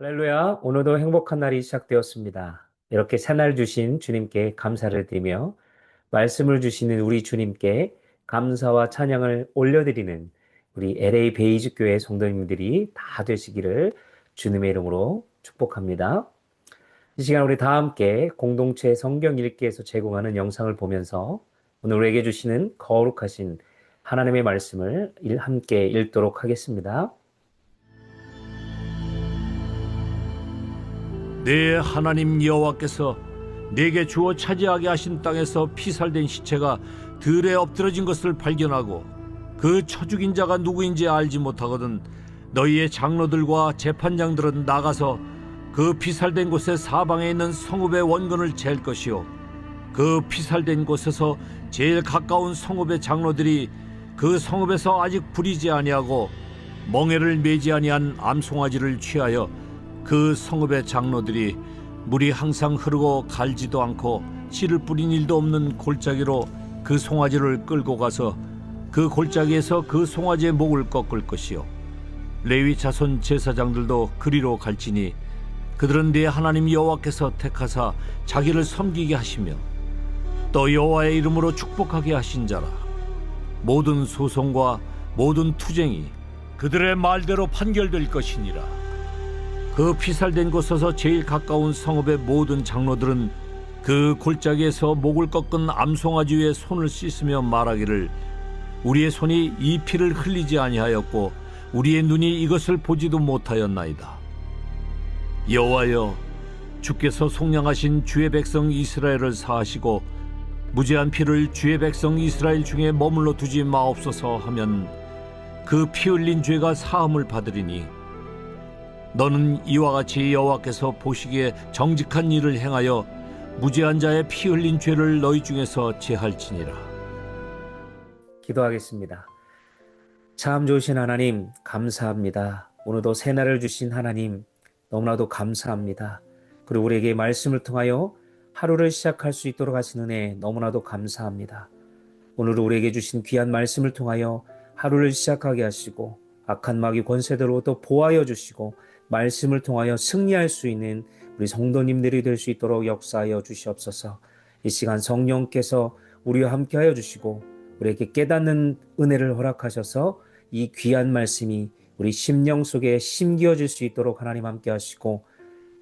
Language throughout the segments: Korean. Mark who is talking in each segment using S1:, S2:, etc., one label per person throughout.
S1: 할렐루야, 오늘도 행복한 날이 시작되었습니다. 이렇게 새날 주신 주님께 감사를 드리며 말씀을 주시는 우리 주님께 감사와 찬양을 올려드리는 우리 LA 베이직 교회 성도님들이 다 되시기를 주님의 이름으로 축복합니다. 이 시간 우리 다 함께 공동체 성경 읽기에서 제공하는 영상을 보면서 오늘 우리에게 주시는 거룩하신 하나님의 말씀을 함께 읽도록 하겠습니다.
S2: 내 하나님 여호와께서 내게 주어 차지하게 하신 땅에서 피살된 시체가 들에 엎드러진 것을 발견하고 그 쳐죽인 자가 누구인지 알지 못하거든 너희의 장로들과 재판장들은 나가서 그 피살된 곳의 사방에 있는 성읍의 원근을 잴 것이요 그 피살된 곳에서 제일 가까운 성읍의 장로들이 그 성읍에서 아직 부리지 아니하고 멍에를 매지 아니한 암송아지를 취하여 그 성읍의 장로들이 물이 항상 흐르고 갈지도 않고 씨를 뿌린 일도 없는 골짜기로 그 송아지를 끌고 가서 그 골짜기에서 그 송아지의 목을 꺾을 것이요 레위 자손 제사장들도 그리로 갈지니 그들은 네 하나님 여호와께서 택하사 자기를 섬기게 하시며 또 여호와의 이름으로 축복하게 하신 자라. 모든 소송과 모든 투쟁이 그들의 말대로 판결될 것이니라. 그 피살된 곳에서 제일 가까운 성읍의 모든 장로들은 그 골짜기에서 목을 꺾은 암송아지 위에 손을 씻으며 말하기를 우리의 손이 이 피를 흘리지 아니하였고 우리의 눈이 이것을 보지도 못하였나이다. 여호와여, 주께서 속량하신 주의 백성 이스라엘을 사하시고 무죄한 피를 주의 백성 이스라엘 중에 머물러 두지 마옵소서 하면 그 피 흘린 죄가 사함을 받으리니 너는 이와 같이 여호와께서 보시기에 정직한 일을 행하여 무죄한 자의 피 흘린 죄를 너희 중에서 제할지니라.
S1: 기도하겠습니다. 참 좋으신 하나님 감사합니다. 오늘도 새날을 주신 하나님 너무나도 감사합니다. 그리고 우리에게 말씀을 통하여 하루를 시작할 수 있도록 하신 은혜 너무나도 감사합니다. 오늘 우리에게 주신 귀한 말씀을 통하여 하루를 시작하게 하시고 악한 마귀 권세대로부터 보호하여 주시고 말씀을 통하여 승리할 수 있는 우리 성도님들이 될 수 있도록 역사하여 주시옵소서. 이 시간 성령께서 우리와 함께하여 주시고 우리에게 깨닫는 은혜를 허락하셔서 이 귀한 말씀이 우리 심령 속에 심겨질 수 있도록 하나님 함께 하시고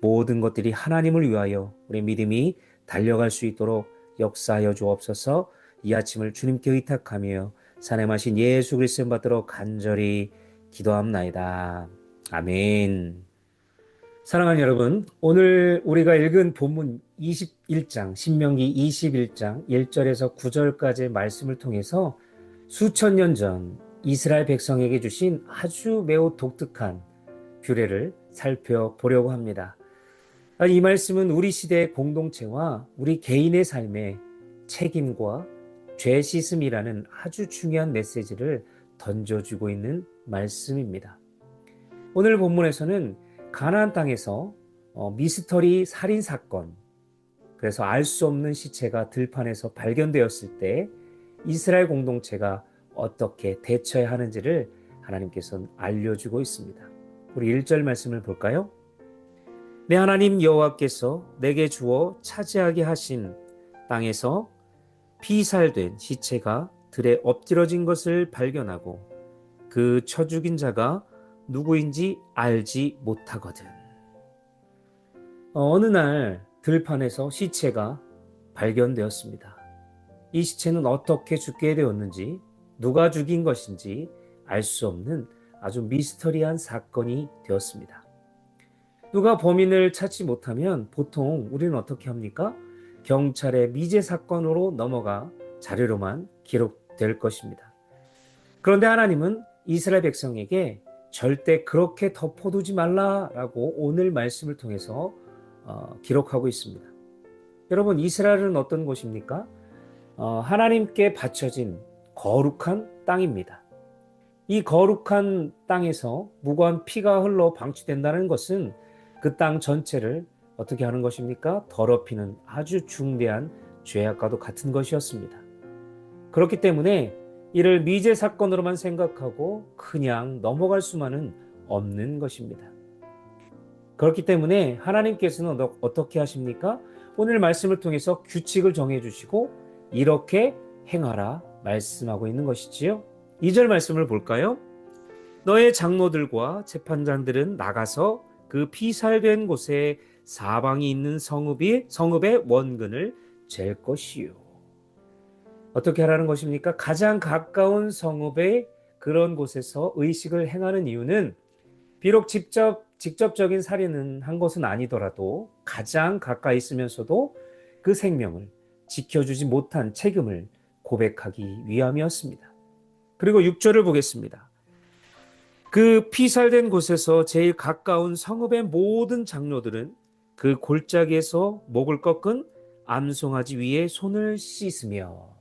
S1: 모든 것들이 하나님을 위하여 우리 믿음이 달려갈 수 있도록 역사하여 주옵소서. 이 아침을 주님께 의탁하며 사랑하신 예수 그리스도 받들어 간절히 기도합나이다. 아멘. 사랑하는 여러분, 오늘 우리가 읽은 본문 21장, 신명기 21장 1절에서 9절까지의 말씀을 통해서 수천 년 전 이스라엘 백성에게 주신 아주 매우 독특한 규례를 살펴보려고 합니다. 이 말씀은 우리 시대의 공동체와 우리 개인의 삶에 책임과 죄 씻음이라는 아주 중요한 메시지를 던져주고 있는 말씀입니다. 오늘 본문에서는 가나안 땅에서 미스터리 살인 사건, 그래서 알 수 없는 시체가 들판에서 발견되었을 때 이스라엘 공동체가 어떻게 대처해야 하는지를 하나님께서는 알려주고 있습니다. 우리 1절 말씀을 볼까요? 내 하나님 여호와께서 내게 주어 차지하게 하신 땅에서 피살된 시체가 들에 엎드러진 것을 발견하고 그 쳐 죽인 자가 누구인지 알지 못하거든. 어느 날 들판에서 시체가 발견되었습니다. 이 시체는 어떻게 죽게 되었는지, 누가 죽인 것인지 알 수 없는 아주 미스터리한 사건이 되었습니다. 누가 범인을 찾지 못하면 보통 우리는 어떻게 합니까? 경찰의 미제 사건으로 넘어가 자료로만 기록될 것입니다. 그런데 하나님은 이스라엘 백성에게 절대 그렇게 덮어두지 말라라고 오늘 말씀을 통해서 기록하고 있습니다. 여러분, 이스라엘은 어떤 곳입니까? 하나님께 바쳐진 거룩한 땅입니다. 이 거룩한 땅에서 무고한 피가 흘러 방치된다는 것은 그 땅 전체를 어떻게 하는 것입니까? 더럽히는 아주 중대한 죄악과도 같은 것이었습니다. 그렇기 때문에 이를 미제 사건으로만 생각하고 그냥 넘어갈 수만은 없는 것입니다. 그렇기 때문에 하나님께서는 어떻게 하십니까? 오늘 말씀을 통해서 규칙을 정해주시고 이렇게 행하라 말씀하고 있는 것이지요. 2절 말씀을 볼까요? 너의 장로들과 재판장들은 나가서 그 피살된 곳에 사방이 있는 성읍의 원근을 잴 것이요. 어떻게 하라는 것입니까? 가장 가까운 성읍의 그런 곳에서 의식을 행하는 이유는 비록 직접적인 살인은 한 것은 아니더라도 가장 가까이 있으면서도 그 생명을 지켜주지 못한 책임을 고백하기 위함이었습니다. 그리고 6절을 보겠습니다. 그 피살된 곳에서 제일 가까운 성읍의 모든 장로들은 그 골짜기에서 목을 꺾은 암송아지 위에 손을 씻으며,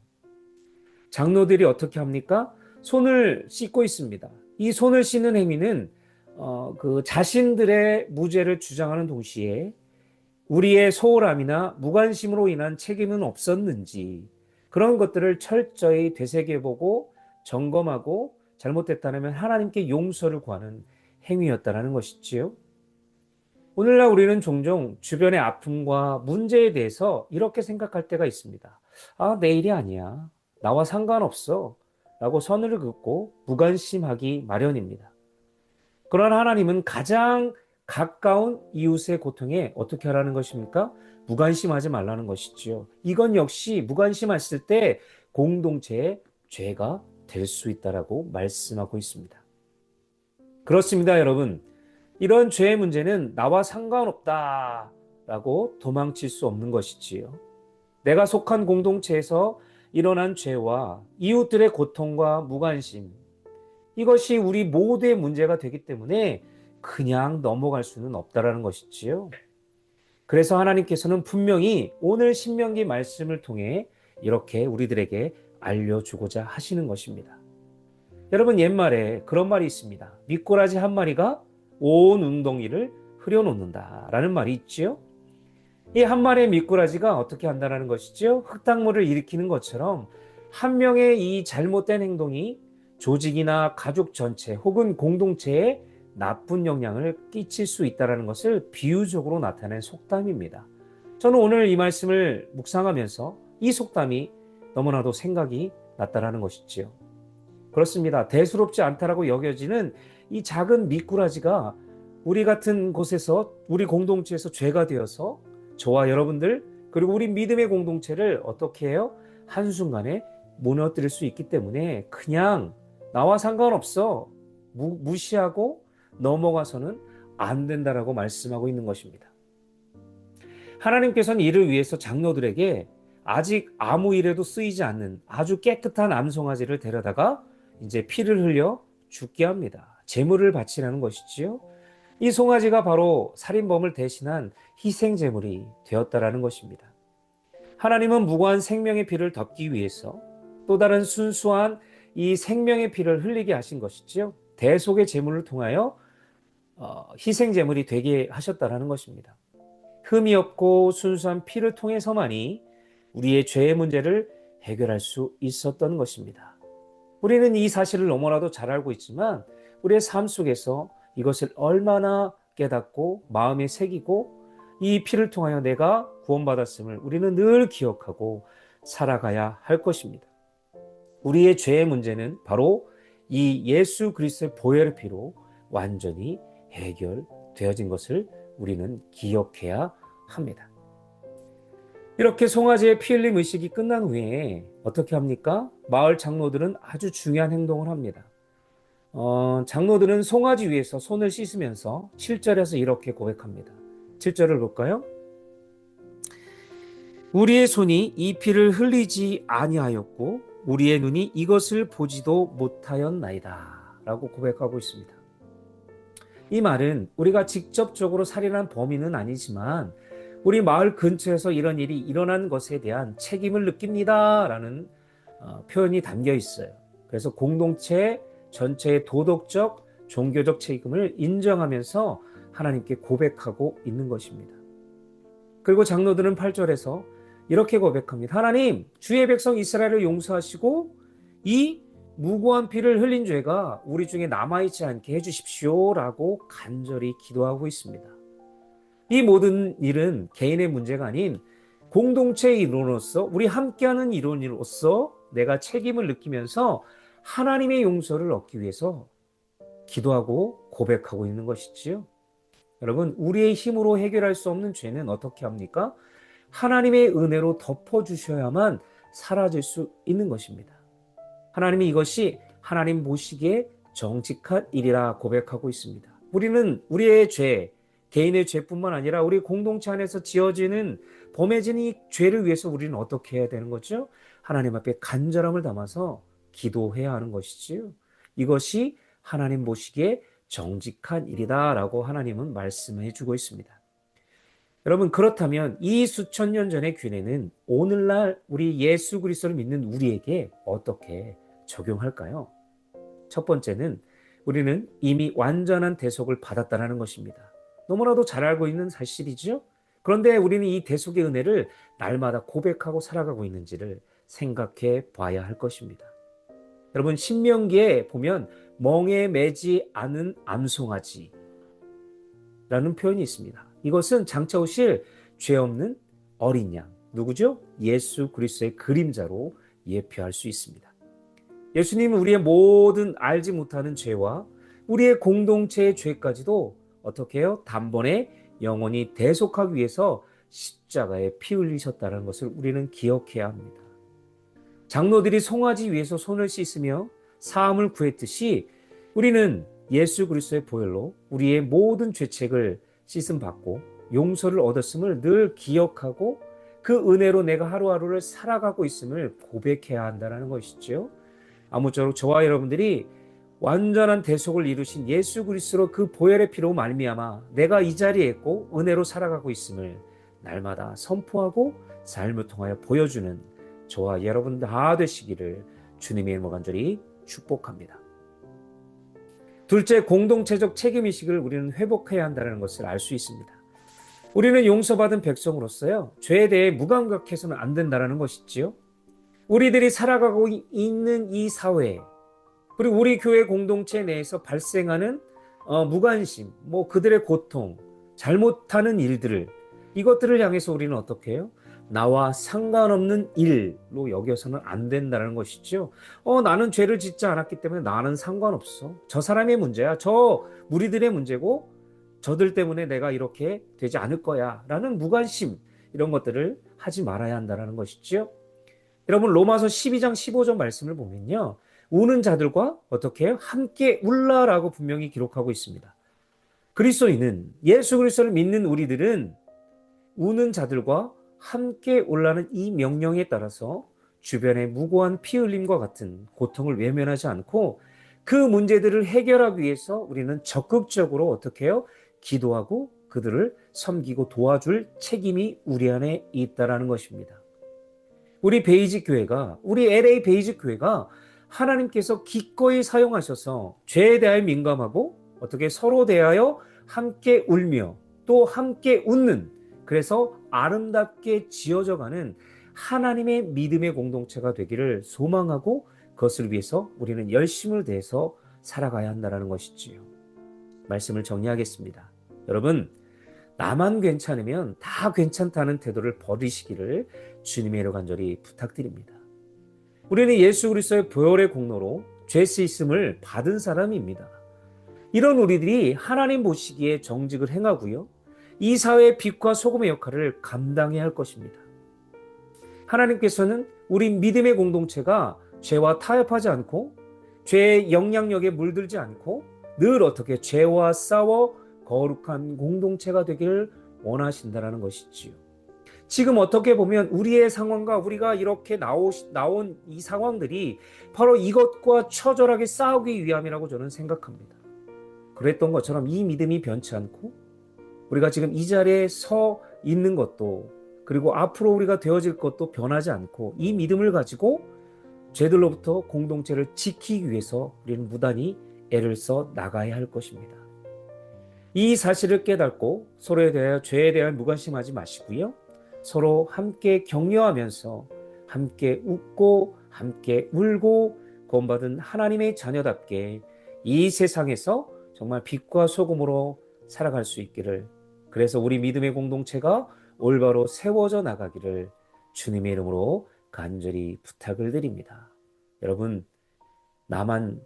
S1: 장로들이 어떻게 합니까? 손을 씻고 있습니다. 이 손을 씻는 행위는 그 자신들의 무죄를 주장하는 동시에 우리의 소홀함이나 무관심으로 인한 책임은 없었는지 그런 것들을 철저히 되새겨보고 점검하고 잘못됐다면 하나님께 용서를 구하는 행위였다는 것이지요. 오늘날 우리는 종종 주변의 아픔과 문제에 대해서 이렇게 생각할 때가 있습니다. 아, 내 일이 아니야. 나와 상관없어. 라고 선을 긋고 무관심하기 마련입니다. 그러나 하나님은 가장 가까운 이웃의 고통에 어떻게 하라는 것입니까? 무관심하지 말라는 것이지요. 이건 역시 무관심했을 때 공동체의 죄가 될 수 있다라고 말씀하고 있습니다. 그렇습니다, 여러분. 이런 죄의 문제는 나와 상관없다라고 도망칠 수 없는 것이지요. 내가 속한 공동체에서 일어난 죄와 이웃들의 고통과 무관심, 이것이 우리 모두의 문제가 되기 때문에 그냥 넘어갈 수는 없다라는 것이지요. 그래서 하나님께서는 분명히 오늘 신명기 말씀을 통해 이렇게 우리들에게 알려주고자 하시는 것입니다. 여러분, 옛말에 그런 말이 있습니다. 미꾸라지 한 마리가 온 웅덩이를 흐려놓는다라는 말이 있지요. 이 한 마리의 미꾸라지가 어떻게 한다는 것이죠? 흙탕물을 일으키는 것처럼 한 명의 이 잘못된 행동이 조직이나 가족 전체 혹은 공동체에 나쁜 영향을 끼칠 수 있다는 것을 비유적으로 나타낸 속담입니다. 저는 오늘 이 말씀을 묵상하면서 이 속담이 너무나도 생각이 났다는 것이지요. 그렇습니다. 대수롭지 않다라고 여겨지는 이 작은 미꾸라지가 우리 같은 곳에서, 우리 공동체에서 죄가 되어서 저와 여러분들 그리고 우리 믿음의 공동체를 어떻게 해요? 한순간에 무너뜨릴 수 있기 때문에 그냥 나와 상관없어 무시하고 넘어가서는 안 된다라고 말씀하고 있는 것입니다. 하나님께서는 이를 위해서 장로들에게 아직 아무 일에도 쓰이지 않는 아주 깨끗한 암송아지를 데려다가 이제 피를 흘려 죽게 합니다. 제물을 바치라는 것이지요. 이 송아지가 바로 살인범을 대신한 희생 제물이 되었다라는 것입니다. 하나님은 무고한 생명의 피를 덮기 위해서 또 다른 순수한 이 생명의 피를 흘리게 하신 것이지요. 대속의 제물을 통하여 희생 제물이 되게 하셨다라는 것입니다. 흠이 없고 순수한 피를 통해서만이 우리의 죄의 문제를 해결할 수 있었던 것입니다. 우리는 이 사실을 너무나도 잘 알고 있지만 우리의 삶 속에서 이것을 얼마나 깨닫고 마음에 새기고 이 피를 통하여 내가 구원받았음을 우리는 늘 기억하고 살아가야 할 것입니다. 우리의 죄의 문제는 바로 이 예수 그리스도의 보혈의 피로 완전히 해결되어진 것을 우리는 기억해야 합니다. 이렇게 송아지의 피 흘림 의식이 끝난 후에 어떻게 합니까? 마을 장로들은 아주 중요한 행동을 합니다. 장로들은 송아지 위에서 손을 씻으면서 7절에서 이렇게 고백합니다. 7절을 볼까요? 우리의 손이 이 피를 흘리지 아니하였고 우리의 눈이 이것을 보지도 못하였나이다 라고 고백하고 있습니다. 이 말은 우리가 직접적으로 살인한 범인은 아니지만 우리 마을 근처에서 이런 일이 일어난 것에 대한 책임을 느낍니다 라는 표현이 담겨 있어요. 그래서 공동체 전체의 도덕적, 종교적 책임을 인정하면서 하나님께 고백하고 있는 것입니다. 그리고 장로들은 8절에서 이렇게 고백합니다. 하나님, 주의 백성 이스라엘을 용서하시고 이 무고한 피를 흘린 죄가 우리 중에 남아있지 않게 해주십시오 라고 간절히 기도하고 있습니다. 이 모든 일은 개인의 문제가 아닌 공동체의 일원으로서, 우리 함께하는 일원으로서 내가 책임을 느끼면서 하나님의 용서를 얻기 위해서 기도하고 고백하고 있는 것이지요. 여러분, 우리의 힘으로 해결할 수 없는 죄는 어떻게 합니까? 하나님의 은혜로 덮어주셔야만 사라질 수 있는 것입니다. 하나님이 이것이 하나님 보시기에 정직한 일이라 고백하고 있습니다. 우리는 우리의 죄, 개인의 죄뿐만 아니라 우리 공동체 안에서 지어지는 범해진 이 죄를 위해서 우리는 어떻게 해야 되는 거죠? 하나님 앞에 간절함을 담아서 기도해야 하는 것이지요. 이것이 하나님 보시기에 정직한 일이다라고 하나님은 말씀해 주고 있습니다. 여러분, 그렇다면 이 수천 년 전의 규례는 오늘날 우리 예수 그리스도를 믿는 우리에게 어떻게 적용할까요? 첫 번째는 우리는 이미 완전한 대속을 받았다는 것입니다. 너무나도 잘 알고 있는 사실이죠. 그런데 우리는 이 대속의 은혜를 날마다 고백하고 살아가고 있는지를 생각해 봐야 할 것입니다. 여러분, 신명기에 보면 멍에 매지 않은 암송아지라는 표현이 있습니다. 이것은 장차 오실 죄 없는 어린 양, 누구죠? 예수 그리스도의 그림자로 예표할 수 있습니다. 예수님은 우리의 모든 알지 못하는 죄와 우리의 공동체의 죄까지도 어떻게 해요? 단번에 영원히 대속하기 위해서 십자가에 피 흘리셨다는 것을 우리는 기억해야 합니다. 장로들이 송아지 위에서 손을 씻으며 사함을 구했듯이 우리는 예수 그리스도의 보혈로 우리의 모든 죄책을 씻음 받고 용서를 얻었음을 늘 기억하고 그 은혜로 내가 하루하루를 살아가고 있음을 고백해야 한다는 것이죠. 아무쪼록 저와 여러분들이 완전한 대속을 이루신 예수 그리스도로 그 보혈의 피로 말미암아 내가 이 자리에 있고 은혜로 살아가고 있음을 날마다 선포하고 삶을 통하여 보여주는 저와 여러분 다 되시기를 주님의 이름으로 간절히 축복합니다. 둘째, 공동체적 책임의식을 우리는 회복해야 한다는 것을 알 수 있습니다. 우리는 용서받은 백성으로서요, 죄에 대해 무감각해서는 안 된다는 것이지요. 우리들이 살아가고 있는 이 사회, 그리고 우리 교회 공동체 내에서 발생하는 무관심, 그들의 고통, 잘못하는 일들을, 이것들을 향해서 우리는 어떻게 해요? 나와 상관없는 일로 여겨서는 안 된다는 것이죠. 나는 죄를 짓지 않았기 때문에 나는 상관없어. 저 사람의 문제야. 저 무리들의 문제고 저들 때문에 내가 이렇게 되지 않을 거야. 라는 무관심, 이런 것들을 하지 말아야 한다는 것이죠. 여러분, 로마서 12장 15절 말씀을 보면요, 우는 자들과 어떻게 해요? 함께 울라라고 분명히 기록하고 있습니다. 그리스도인은, 예수 그리스도를 믿는 우리들은 우는 자들과 함께 울라는 이 명령에 따라서 주변의 무고한 피 흘림과 같은 고통을 외면하지 않고 그 문제들을 해결하기 위해서 우리는 적극적으로 어떻게 해요? 기도하고 그들을 섬기고 도와줄 책임이 우리 안에 있다는 것입니다. 우리 베이직 교회가, 우리 LA 베이직 교회가 하나님께서 기꺼이 사용하셔서 죄에 대하여 민감하고 어떻게 서로 대하여 함께 울며 또 함께 웃는, 그래서 아름답게 지어져가는 하나님의 믿음의 공동체가 되기를 소망하고 그것을 위해서 우리는 열심을 다해서 살아가야 한다는 것이지요. 말씀을 정리하겠습니다. 여러분, 나만 괜찮으면 다 괜찮다는 태도를 버리시기를 주님의 이름으로 간절히 부탁드립니다. 우리는 예수 그리스도의 보혈의 공로로 죄 씻음을 받은 사람입니다. 이런 우리들이 하나님 보시기에 정직을 행하고요, 이 사회의 빛과 소금의 역할을 감당해야 할 것입니다. 하나님께서는 우리 믿음의 공동체가 죄와 타협하지 않고 죄의 영향력에 물들지 않고 늘 어떻게 죄와 싸워 거룩한 공동체가 되기를 원하신다는 것이지요. 지금 어떻게 보면 우리의 상황과 우리가 이렇게 나온 이 상황들이 바로 이것과 처절하게 싸우기 위함이라고 저는 생각합니다. 그랬던 것처럼 이 믿음이 변치 않고 우리가 지금 이 자리에 서 있는 것도, 그리고 앞으로 우리가 되어질 것도 변하지 않고 이 믿음을 가지고 죄들로부터 공동체를 지키기 위해서 우리는 무단히 애를 써 나가야 할 것입니다. 이 사실을 깨닫고 서로에 대하여 죄에 대한 무관심하지 마시고요, 서로 함께 격려하면서 함께 웃고 함께 울고 구원받은 하나님의 자녀답게 이 세상에서 정말 빛과 소금으로 살아갈 수 있기를 그래서 우리 믿음의 공동체가 올바로 세워져 나가기를 주님의 이름으로 간절히 부탁을 드립니다. 여러분, 나만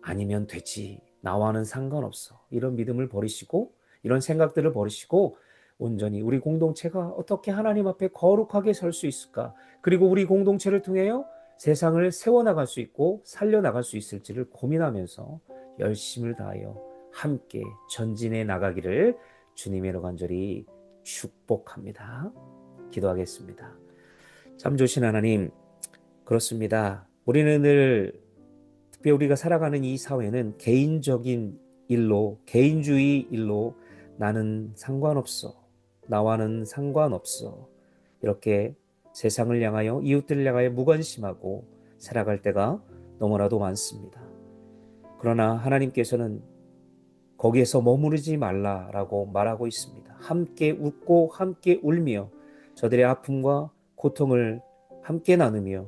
S1: 아니면 되지, 나와는 상관없어, 이런 믿음을 버리시고 이런 생각들을 버리시고 온전히 우리 공동체가 어떻게 하나님 앞에 거룩하게 설 수 있을까, 그리고 우리 공동체를 통하여 세상을 세워나갈 수 있고 살려나갈 수 있을지를 고민하면서 열심을 다하여 함께 전진해 나가기를 주님의 이름으로 간절히 축복합니다. 기도하겠습니다. 참 좋으신 하나님, 그렇습니다. 우리는 늘 특히 우리가 살아가는 이 사회는 개인적인 일로, 개인주의 일로 나는 상관없어, 나와는 상관없어, 이렇게 세상을 향하여, 이웃들을 향하여 무관심하고 살아갈 때가 너무나도 많습니다. 그러나 하나님께서는 거기에서 머무르지 말라라고 말하고 있습니다. 함께 웃고 함께 울며 저들의 아픔과 고통을 함께 나누며,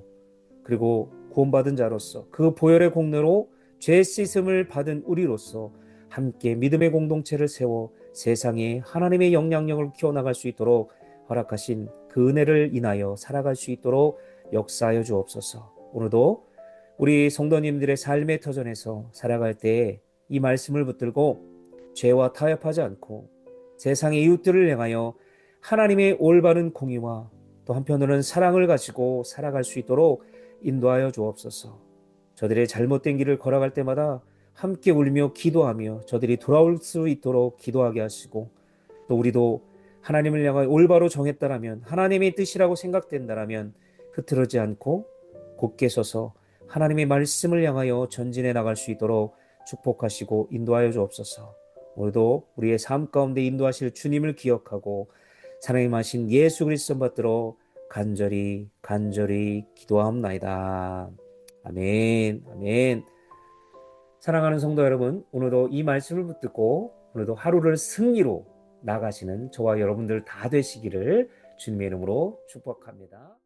S1: 그리고 구원받은 자로서 그 보혈의 공로로 죄 씻음을 받은 우리로서 함께 믿음의 공동체를 세워 세상에 하나님의 영향력을 키워나갈 수 있도록 허락하신 그 은혜를 인하여 살아갈 수 있도록 역사하여 주옵소서. 오늘도 우리 성도님들의 삶의 터전에서 살아갈 때에 이 말씀을 붙들고 죄와 타협하지 않고 세상의 이웃들을 향하여 하나님의 올바른 공의와 또 한편으로는 사랑을 가지고 살아갈 수 있도록 인도하여 주옵소서. 저들의 잘못된 길을 걸어갈 때마다 함께 울며 기도하며 저들이 돌아올 수 있도록 기도하게 하시고, 또 우리도 하나님을 향하여 올바로 정했다라면, 하나님의 뜻이라고 생각된다라면 흐트러지 않고 곧게 서서 하나님의 말씀을 향하여 전진해 나갈 수 있도록 축복하시고 인도하여 주옵소서. 오늘도 우리의 삶 가운데 인도하실 주님을 기억하고 사랑의 하신 예수 그리스도 받들어 간절히 기도하옵나이다. 아멘, 아멘. 사랑하는 성도 여러분, 오늘도 이 말씀을 붙들고 오늘도 하루를 승리로 나가시는 저와 여러분들 다 되시기를 주님의 이름으로 축복합니다.